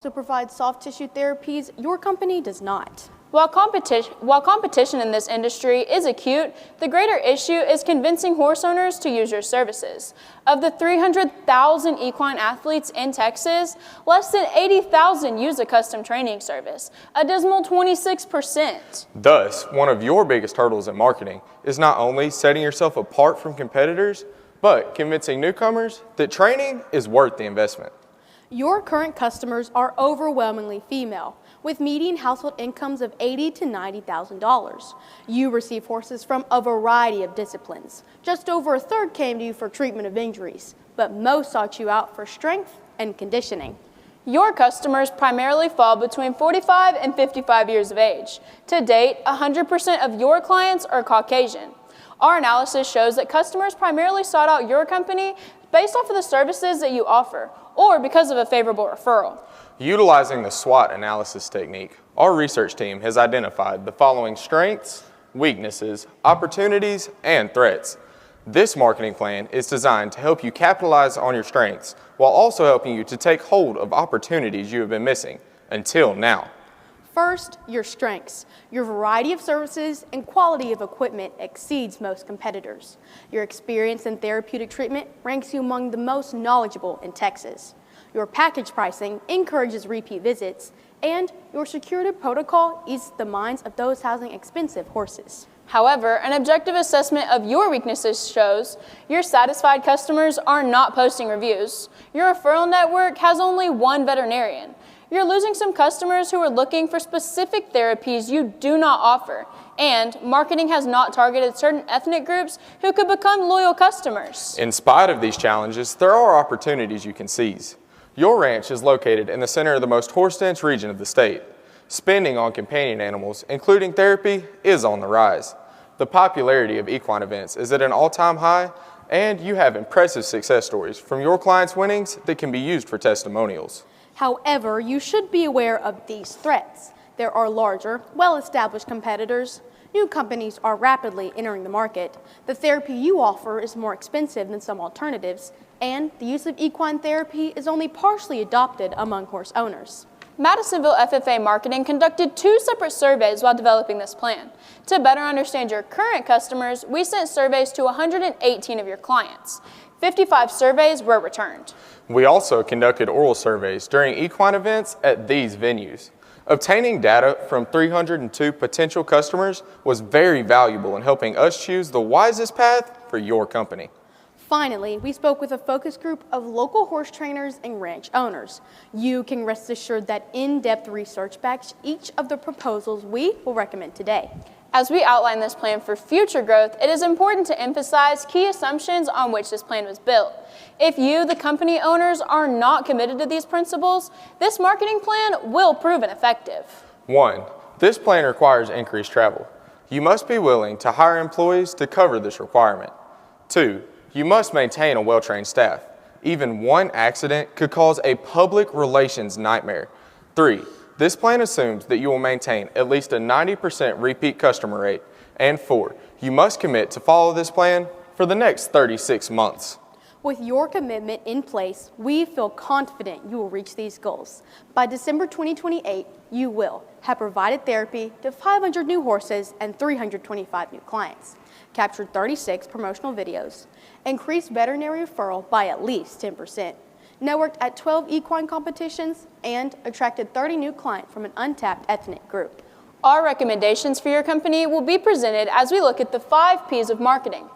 provide soft tissue therapies, your company does not. While competition in this industry is acute, the greater issue is convincing horse owners to use your services. Of the 300,000 equine athletes in Texas, less than 80,000 use a custom training service, a dismal 26%. Thus, one of your biggest hurdles in marketing is not only setting yourself apart from competitors, but convincing newcomers that training is worth the investment. Your current customers are overwhelmingly female, with median household incomes of $80,000 to $90,000. You receive horses from a variety of disciplines. Just over a third came to you for treatment of injuries, but most sought you out for strength and conditioning. Your customers primarily fall between 45 and 55 years of age. To date, 100% of your clients are Caucasian. Our analysis shows that customers primarily sought out your company based off of the services that you offer, or because of a favorable referral. Utilizing the SWOT analysis technique, our research team has identified the following strengths, weaknesses, opportunities, and threats. This marketing plan is designed to help you capitalize on your strengths while also helping you to take hold of opportunities you have been missing until now. First, your strengths. Your variety of services and quality of equipment exceeds most competitors. Your experience in therapeutic treatment ranks you among the most knowledgeable in Texas. Your package pricing encourages repeat visits, and your security protocol eases the minds of those housing expensive horses. However, an objective assessment of your weaknesses shows your satisfied customers are not posting reviews. Your referral network has only one veterinarian. You're losing some customers who are looking for specific therapies you do not offer, and marketing has not targeted certain ethnic groups who could become loyal customers. In spite of these challenges, there are opportunities you can seize. Your ranch is located in the center of the most horse-dense region of the state. Spending on companion animals, including therapy, is on the rise. The popularity of equine events is at an all-time high, and you have impressive success stories from your clients' winnings that can be used for testimonials. However, you should be aware of these threats. There are larger, well-established competitors. New companies are rapidly entering the market. The therapy you offer is more expensive than some alternatives, and the use of equine therapy is only partially adopted among horse owners. Madisonville FFA Marketing conducted 2 separate surveys while developing this plan. To better understand your current customers, we sent surveys to 118 of your clients. 55 surveys were returned. We also conducted oral surveys during equine events at these venues. Obtaining data from 302 potential customers was very valuable in helping us choose the wisest path for your company. Finally, we spoke with a focus group of local horse trainers and ranch owners. You can rest assured that in-depth research backs each of the proposals we will recommend today. As we outline this plan for future growth, it is important to emphasize key assumptions on which this plan was built. If you, the company owners, are not committed to these principles, this marketing plan will prove ineffective. 1. This plan requires increased travel. You must be willing to hire employees to cover this requirement. 2. You must maintain a well-trained staff. Even one accident could cause a public relations nightmare. 3. This plan assumes that you will maintain at least a 90% repeat customer rate. And 4. You must commit to follow this plan for the next 36 months. With your commitment in place, we feel confident you will reach these goals. By December 2028, you will have provided therapy to 500 new horses and 325 new clients, captured 36 promotional videos, increased veterinary referral by at least 10%, networked at 12 equine competitions, and attracted 30 new clients from an untapped ethnic group. Our recommendations for your company will be presented as we look at the 5 P's of marketing.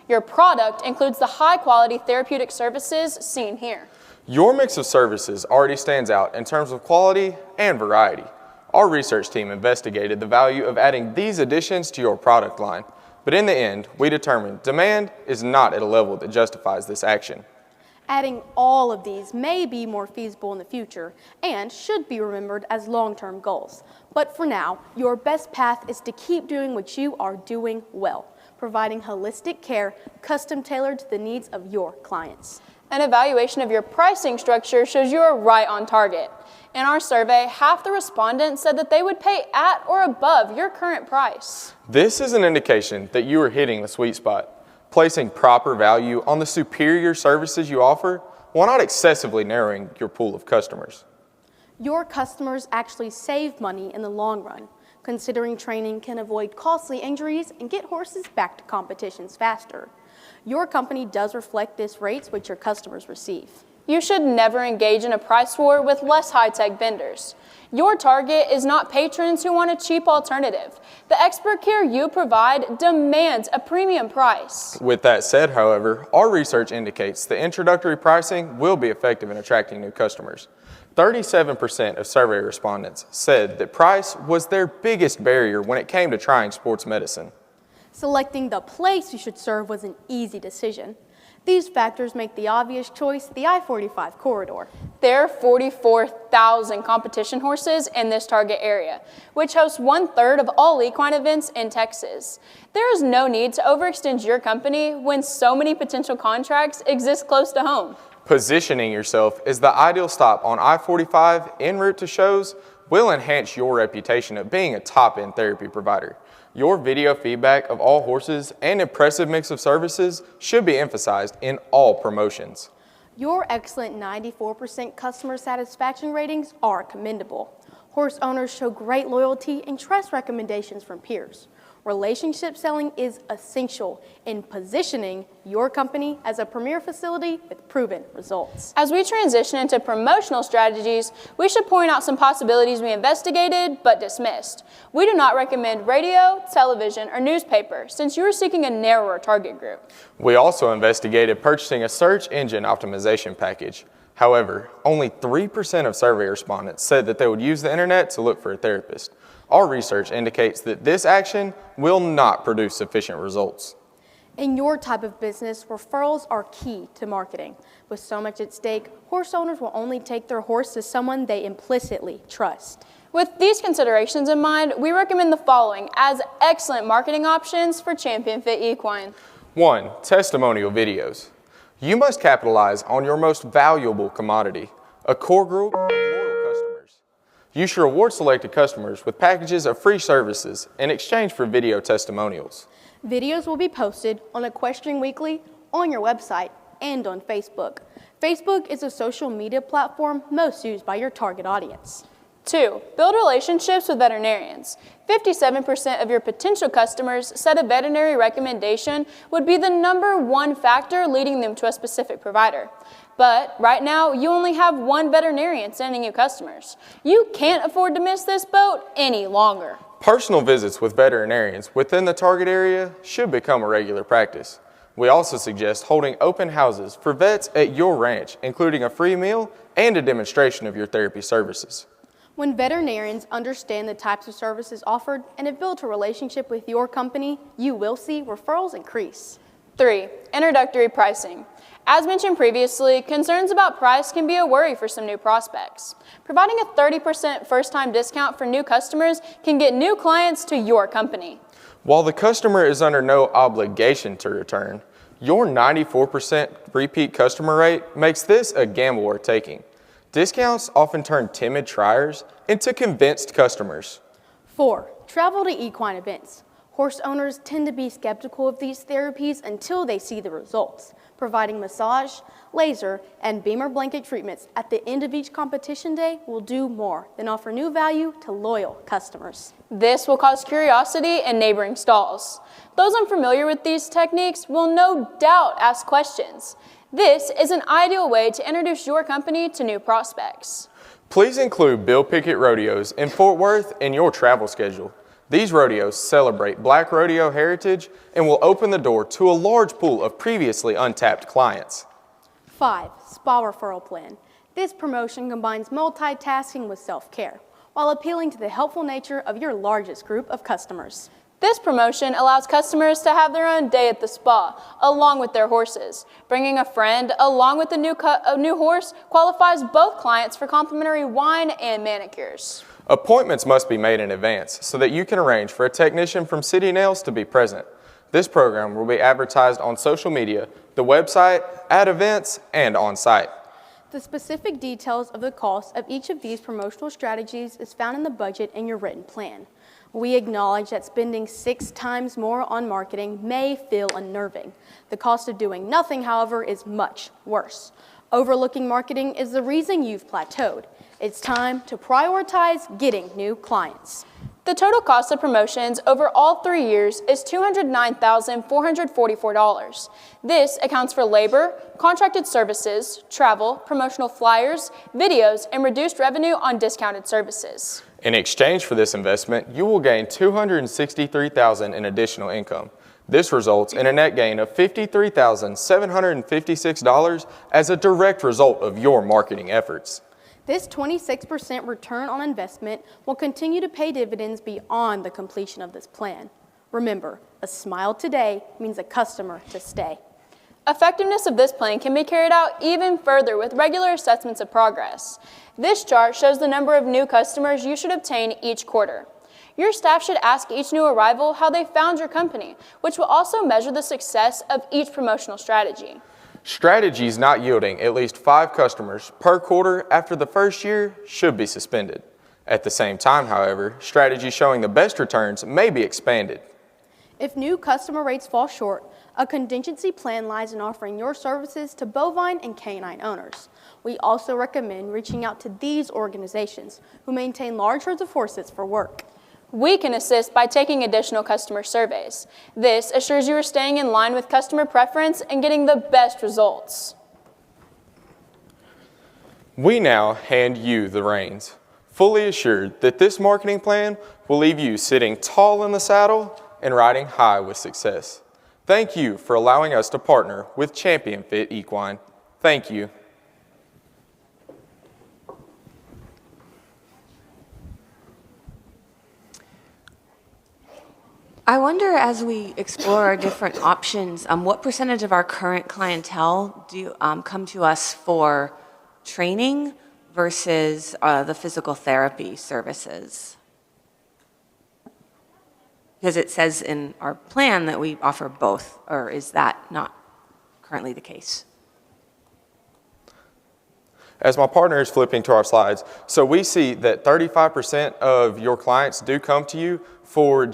Your product includes the high-quality therapeutic services seen here. Your mix of services already stands out in terms of quality and variety. Our research team investigated the value of adding these additions to your product line, but in the end, we determined demand is not at a level that justifies this action. Adding all of these may be more feasible in the future and should be remembered as long-term goals. But for now, your best path is to keep doing what you are doing well, providing holistic care custom-tailored to the needs of your clients. An evaluation of your pricing structure shows you are right on target. In our survey, half the respondents said that they would pay at or above your current price. This is an indication that you are hitting the sweet spot, placing proper value on the superior services you offer while not excessively narrowing your pool of customers. Your customers actually save money in the long run, considering training can avoid costly injuries and get horses back to competitions faster. Your company does reflect this rates which your customers receive. You should never engage in a price war with less high-tech vendors. Your target is not patrons who want a cheap alternative. The expert care you provide demands a premium price. With that said, however, our research indicates the introductory pricing will be effective in attracting new customers. 37% of survey respondents said that price was their biggest barrier when it came to trying sports medicine. Selecting the place you should serve was an easy decision. These factors make the obvious choice the I-45 corridor. There are 44,000 competition horses in this target area, which hosts 1/3 of all equine events in Texas. There is no need to overextend your company when so many potential contracts exist close to home. Positioning yourself as the ideal stop on I-45 en route to shows will enhance your reputation of being a top-end therapy provider. Your video feedback of all horses and impressive mix of services should be emphasized in all promotions. Your excellent 94% customer satisfaction ratings are commendable. Horse owners show great loyalty and trust recommendations from peers. Relationship selling is essential in positioning your company as a premier facility with proven results. As we transition into promotional strategies, we should point out some possibilities we investigated but dismissed. We do not recommend radio, television, or newspaper since you are seeking a narrower target group. We also investigated purchasing a search engine optimization package. However, only 3% of survey respondents said that they would use the internet to look for a therapist. Our research indicates that this action will not produce sufficient results. In your type of business, referrals are key to marketing. With so much at stake, horse owners will only take their horse to someone they implicitly trust. With these considerations in mind, we recommend the following as excellent marketing options for Champion Fit Equine. 1. Testimonial videos. You must capitalize on your most valuable commodity, a core group of loyal customers. You should reward selected customers with packages of free services in exchange for video testimonials. Videos will be posted on Equestrian Weekly, on your website, and on Facebook. Facebook is a social media platform most used by your target audience. 2. Build relationships with veterinarians. 57% of your potential customers said a veterinary recommendation would be the #1 factor leading them to a specific provider. But right now, you only have one veterinarian sending you customers. You can't afford to miss this boat any longer. Personal visits with veterinarians within the target area should become a regular practice. We also suggest holding open houses for vets at your ranch, including a free meal and a demonstration of your therapy services. When veterinarians understand the types of services offered and have built a relationship with your company, you will see referrals increase. 3. Introductory pricing. As mentioned previously, concerns about price can be a worry for some new prospects. Providing a 30% first-time discount for new customers can get new clients to your company. While the customer is under no obligation to return, your 94% repeat customer rate makes this a gamble worth taking. Discounts often turn timid triers into convinced customers. 4. Travel to equine events. Horse owners tend to be skeptical of these therapies until they see the results. Providing massage, laser, and beamer blanket treatments at the end of each competition day will do more than offer new value to loyal customers. This will cause curiosity in neighboring stalls. Those unfamiliar with these techniques will no doubt ask questions. This is an ideal way to introduce your company to new prospects. Please include Bill Pickett rodeos in Fort Worth in your travel schedule. These rodeos celebrate Black rodeo heritage and will open the door to a large pool of previously untapped clients. 5. Spa referral plan. This promotion combines multitasking with self-care, while appealing to the helpful nature of your largest group of customers. This promotion allows customers to have their own day at the spa, along with their horses. Bringing a friend along with a new horse qualifies both clients for complimentary wine and manicures. Appointments must be made in advance so that you can arrange for a technician from City Nails to be present. This program will be advertised on social media, the website, at events, and on site. The specific details of the cost of each of these promotional strategies is found in the budget in your written plan. We acknowledge that spending 6 times more on marketing may feel unnerving. The cost of doing nothing, however, is much worse. Overlooking marketing is the reason you've plateaued. It's time to prioritize getting new clients. The total cost of promotions over all 3 years is $209,444. This accounts for labor, contracted services, travel, promotional flyers, videos, and reduced revenue on discounted services. In exchange for this investment, you will gain $263,000 in additional income. This results in a net gain of $53,756 as a direct result of your marketing efforts. This 26% return on investment will continue to pay dividends beyond the completion of this plan. Remember, a smile today means a customer to stay. Effectiveness of this plan can be carried out even further with regular assessments of progress. This chart shows the number of new customers you should obtain each quarter. Your staff should ask each new arrival how they found your company, which will also measure the success of each promotional strategy. Strategies not yielding at least 5 customers per quarter after the first year should be suspended. At the same time, however, strategies showing the best returns may be expanded. If new customer rates fall short, a contingency plan lies in offering your services to bovine and canine owners. We also recommend reaching out to these organizations who maintain large herds of horses for work. We can assist by taking additional customer surveys. This assures you are staying in line with customer preference and getting the best results. We now hand you the reins, fully assured that this marketing plan will leave you sitting tall in the saddle and riding high with success. Thank you for allowing us to partner with Champion Fit Equine. Thank you. I wonder, as we explore our different options, what percentage of our current clientele do come to us for training versus the physical therapy services? Because it says in our plan that we offer both, or is that not currently the case? As my partner is flipping to our slides, so we see that 35% of your clients do come to you for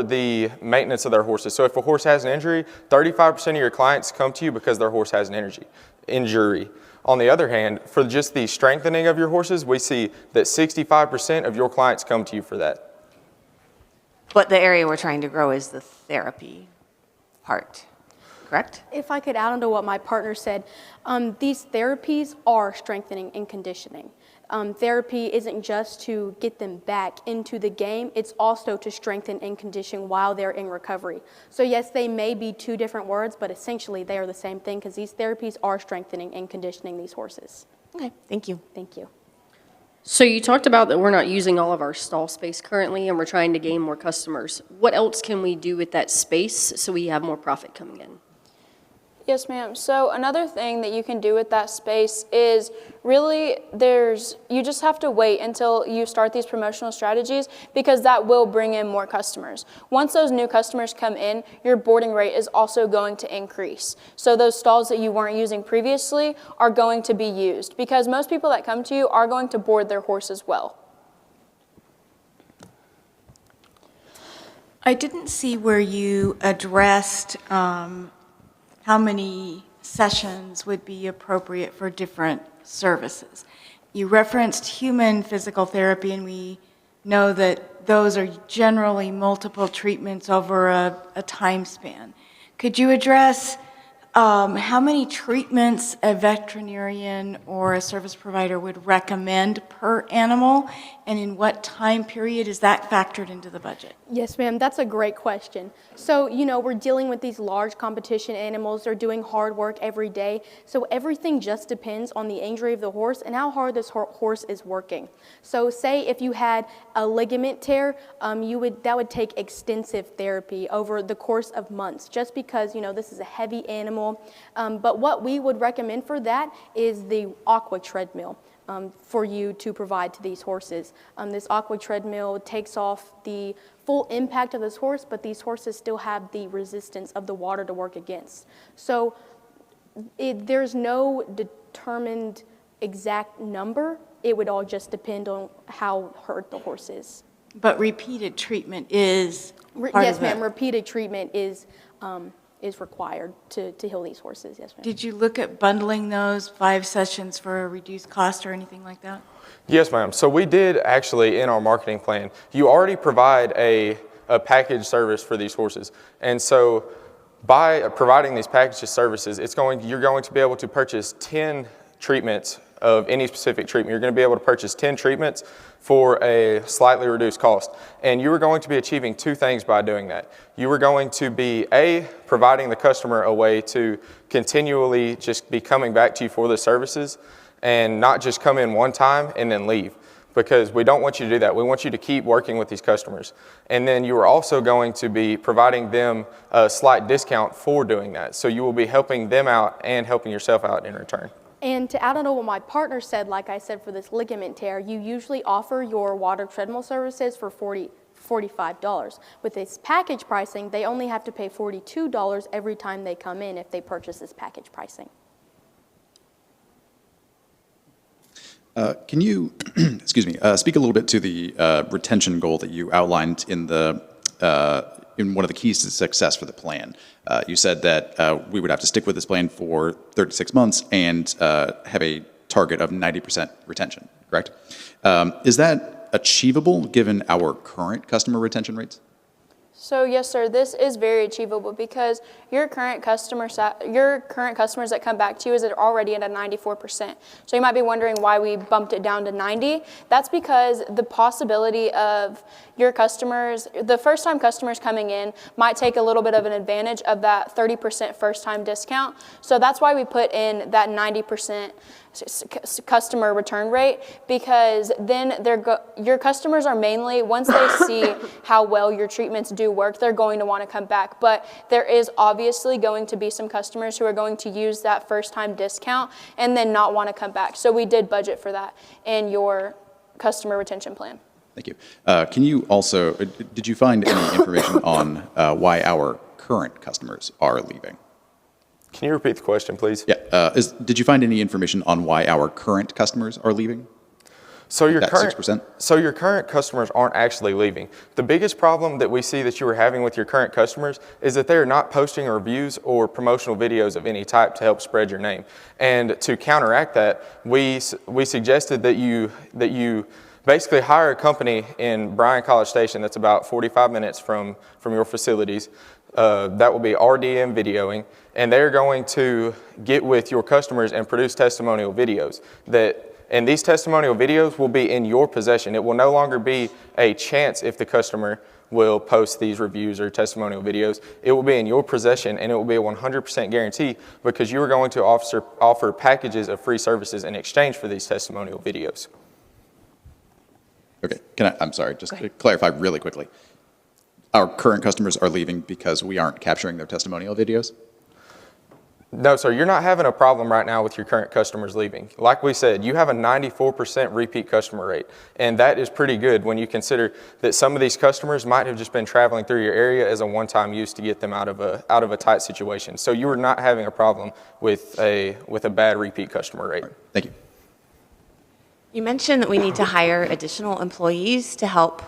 the maintenance of their horses. So if a horse has an injury, 35% of your clients come to you because their horse has an injury. On the other hand, for just the strengthening of your horses, we see that 65% of your clients come to you for that. But the area we're trying to grow is the therapy part, correct? If I could add on to what my partner said, these therapies are strengthening and conditioning. Therapy isn't just to get them back into the game, it's also to strengthen and condition while they're in recovery. So yes, they may be 2 different words, but essentially they are the same thing because these therapies are strengthening and conditioning these horses. Okay, thank you. Thank you. So you talked about that we're not using all of our stall space currently and we're trying to gain more customers. What else can we do with that space so we have more profit coming in? Yes, ma'am. So another thing that you can do with that space is really you just have to wait until you start these promotional strategies because that will bring in more customers. Once those new customers come in, your boarding rate is also going to increase. So those stalls that you weren't using previously are going to be used because most people that come to you are going to board their horse as well. I didn't see where you addressed how many sessions would be appropriate for different services. You referenced human physical therapy, and we know that those are generally multiple treatments over a time span. Could you address how many treatments a veterinarian or a service provider would recommend per animal, and in what time period is that factored into the budget? Yes, ma'am, that's a great question. So, we're dealing with these large competition animals. They're doing hard work every day. So everything just depends on the injury of the horse and how hard this horse is working. So say if you had a ligament tear, that would take extensive therapy over the course of months just because, this is a heavy animal. But what we would recommend for that is the aqua treadmill. For you to provide to these horses. This aqua treadmill takes off the full impact of this horse, but these horses still have the resistance of the water to work against. So there's no determined exact number. It would all just depend on how hurt the horse is. But repeated treatment is part Yes, of it. ma'am. Repeated treatment is is required to heal these horses. Yes, ma'am. Did you look at bundling those 5 sessions for a reduced cost or anything like that? Yes, ma'am. So we did actually in our marketing plan. You already provide a package service for these horses. And so by providing these package services, you're going to be able to purchase 10 treatments of any specific treatment. You're going to be able to purchase 10 treatments for a slightly reduced cost. And you are going to be achieving 2 things by doing that. You are going to be, providing the customer a way to continually just be coming back to you for the services and not just come in one time and then leave, because we don't want you to do that. We want you to keep working with these customers. And then you are also going to be providing them a slight discount for doing that. So you will be helping them out and helping yourself out in return. And to add on to what my partner said, like I said, for this ligament tear, you usually offer your water treadmill services for $45. With this package pricing, they only have to pay $42 every time they come in if they purchase this package pricing. Can you, excuse me, speak a little bit to the retention goal that you outlined in one of the keys to success for the plan? You said that we would have to stick with this plan for 36 months and have a target of 90% retention, correct? Is that achievable given our current customer retention rates? So yes, sir, this is very achievable because your current customers that come back to you is already at a 94%. So you might be wondering why we bumped it down to 90. That's because the possibility of your customers, the first-time customers coming in might take a little bit of an advantage of that 30% first-time discount. So that's why we put in that 90% customer return rate, because then your customers are mainly, once they see how well your treatments do work, they're going to want to come back. But there is obviously going to be some customers who are going to use that first time discount and then not want to come back. So we did budget for that in your customer retention plan. Thank you. Can you also, did you find any information on why our current customers are leaving? Can you repeat the question, please? Yeah. Did you find any information on why our current customers are leaving? So your That current 6%? So your current customers aren't actually leaving. The biggest problem that we see that you are having with your current customers is that they are not posting reviews or promotional videos of any type to help spread your name. And to counteract that, we suggested that you basically hire a company in Bryan College Station that's about 45 minutes from your facilities. That will be RDM videoing, and they're going to get with your customers and produce testimonial videos. And these testimonial videos will be in your possession. It will no longer be a chance if the customer will post these reviews or testimonial videos. It will be in your possession, and it will be a 100% guarantee, because you are going to offer packages of free services in exchange for these testimonial videos. Okay. I'm sorry, just to clarify really quickly. Our current customers are leaving because we aren't capturing their testimonial videos? No, sir, you're not having a problem right now with your current customers leaving. Like we said, you have a 94% repeat customer rate, and that is pretty good when you consider that some of these customers might have just been traveling through your area as a one-time use to get them out of a tight situation. So you are not having a problem with a bad repeat customer rate. Right. Thank you. You mentioned that we need to hire additional employees to help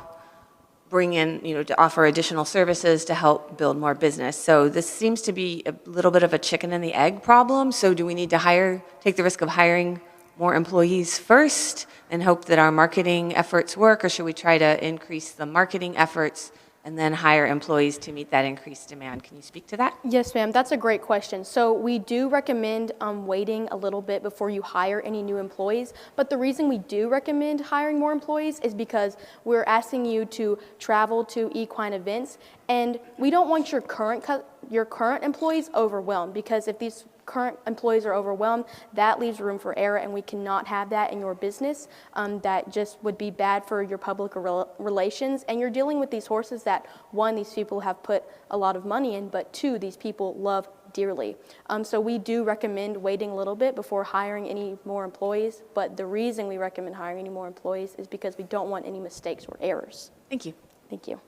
bring in, to offer additional services to help build more business. So this seems to be a little bit of a chicken and the egg problem. So do we need to take the risk of hiring more employees first and hope that our marketing efforts work, or should we try to increase the marketing efforts and then hire employees to meet that increased demand? Can you speak to that? Yes, ma'am. That's a great question. So we do recommend waiting a little bit before you hire any new employees. But the reason we do recommend hiring more employees is because we're asking you to travel to equine events, and we don't want your current employees overwhelmed, because if these current employees are overwhelmed, that leaves room for error, and we cannot have that in your business. That just would be bad for your public relations, and you're dealing with these horses that, one, these people have put a lot of money in, but two, these people love dearly. So we do recommend waiting a little bit before hiring any more employees, but the reason we recommend hiring any more employees is because we don't want any mistakes or errors. Thank you. Thank you.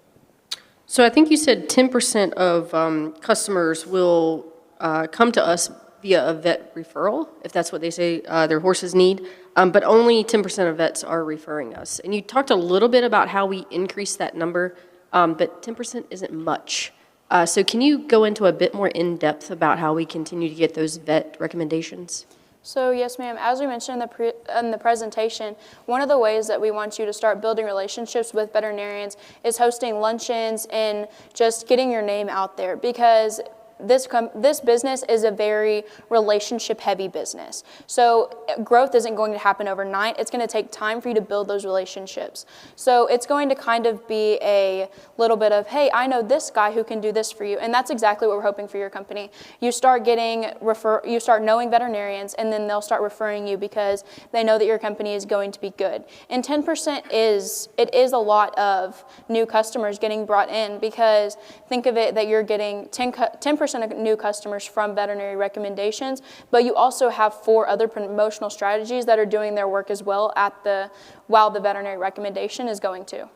So I think you said 10% of customers will come to us via a vet referral, if that's what they say their horses need, but only 10% of vets are referring us. And you talked a little bit about how we increase that number, but 10% isn't much. So can you go into a bit more in-depth about how we continue to get those vet recommendations? So yes, ma'am. As we mentioned in the presentation, one of the ways that we want you to start building relationships with veterinarians is hosting luncheons and just getting your name out there, because this business is a very relationship-heavy business. So growth isn't going to happen overnight. It's going to take time for you to build those relationships. So it's going to kind of be a little bit of, hey, I know this guy who can do this for you, and that's exactly what we're hoping for your company. You start you start knowing veterinarians, and then they'll start referring you because they know that your company is going to be good. And 10% is a lot of new customers getting brought in, because think of it that you're getting 10% of new customers from veterinary recommendations, but you also have 4 other promotional strategies that are doing their work as well while the veterinary recommendation is going to.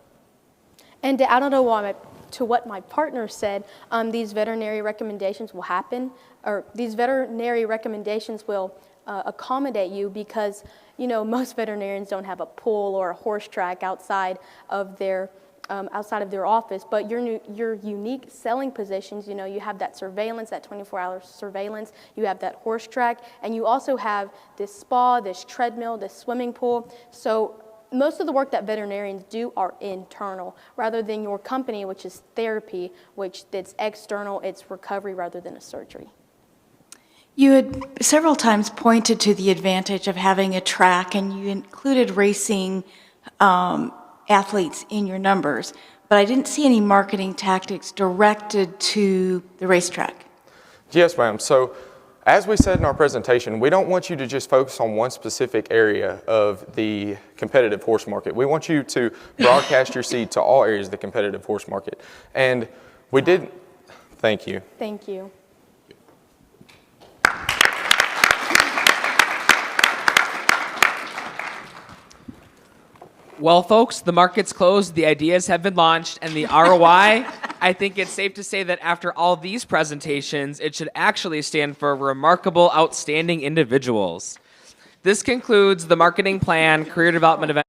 And to add on to what my partner said, these veterinary recommendations will happen, or these veterinary recommendations will accommodate you, because most veterinarians don't have a pool or a horse track outside of their office, but your unique selling positions, you have that surveillance, that 24-hour surveillance, you have that horse track, and you also have this spa, this treadmill, this swimming pool. So most of the work that veterinarians do are internal, rather than your company, which is therapy, which it's external, it's recovery rather than a surgery. You had several times pointed to the advantage of having a track, and you included racing athletes in your numbers, but I didn't see any marketing tactics directed to the racetrack. Yes, ma'am. So as we said in our presentation, we don't want you to just focus on one specific area of the competitive horse market. We want you to broadcast your seed to all areas of the competitive horse market. And we did, thank you. Thank you. Well, folks, the market's closed, the ideas have been launched, and the ROI, I think it's safe to say that after all these presentations, it should actually stand for remarkable, outstanding individuals. This concludes the marketing plan, career development event.